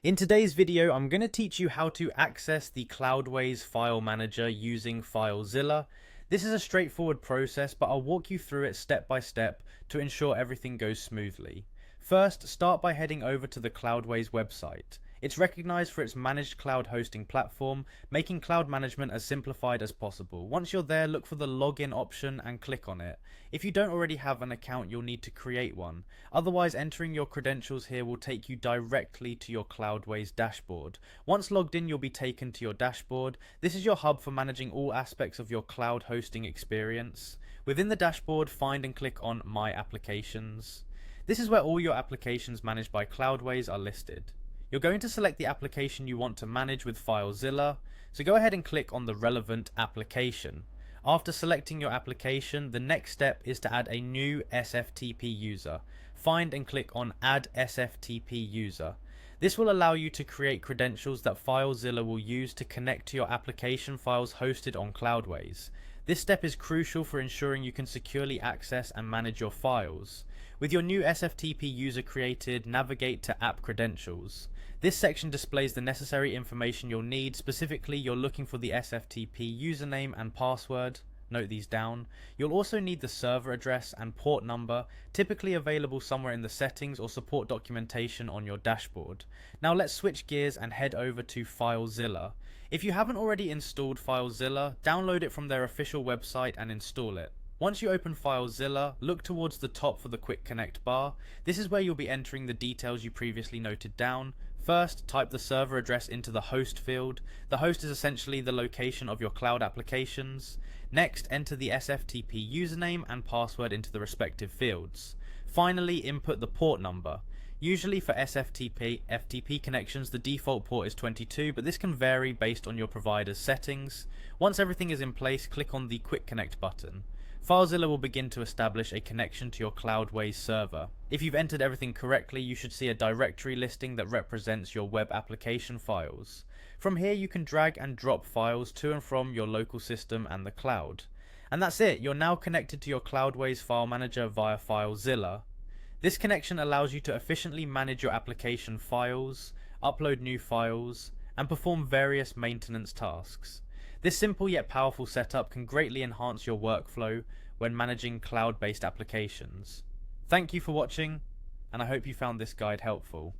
In today's video, I'm going to teach you how to access the Cloudways file manager using Filezilla. This is a straightforward process, but I'll walk you through it step by step to ensure everything goes smoothly. First, start by heading over to the Cloudways website. It's recognized for its managed cloud hosting platform, making cloud management as simplified as possible. Once you're there, look for the login option and click on it. If you don't already have an account, you'll need to create one. Otherwise, entering your credentials here will take you directly to your Cloudways dashboard. Once logged in, you'll be taken to your dashboard. This is your hub for managing all aspects of your cloud hosting experience. Within the dashboard, find and click on My Applications. This is where all your applications managed by Cloudways are listed. You're going to select the application you want to manage with Filezilla, so go ahead and click on the relevant application. After selecting your application, the next step is to add a new SFTP user. Find and click on Add SFTP User. This will allow you to create credentials that Filezilla will use to connect to your application files hosted on Cloudways. This step is crucial for ensuring you can securely access and manage your files. With your new SFTP user created, navigate to App Credentials. This section displays the necessary information you'll need. Specifically, you're looking for the SFTP username and password. Note these down. You'll also need the server address and port number, typically available somewhere in the settings or support documentation on your dashboard. Now let's switch gears and head over to Filezilla. If you haven't already installed Filezilla, download it from their official website and install it. Once you open Filezilla, look towards the top for the Quick Connect bar. This is where you'll be entering the details you previously noted down. First, type the server address into the host field. The host is essentially the location of your cloud applications. Next, enter the SFTP username and password into the respective fields. Finally, input the port number. Usually for SFTP FTP connections, the default port is 22, but this can vary based on your provider's settings. Once everything is in place, click on the Quick Connect button. Filezilla will begin to establish a connection to your Cloudways server. If you've entered everything correctly, you should see a directory listing that represents your web application files. From here, you can drag and drop files to and from your local system and the cloud. And that's it, you're now connected to your Cloudways file manager via Filezilla. This connection allows you to efficiently manage your application files, upload new files, and perform various maintenance tasks. This simple yet powerful setup can greatly enhance your workflow when managing cloud-based applications. Thank you for watching, and I hope you found this guide helpful.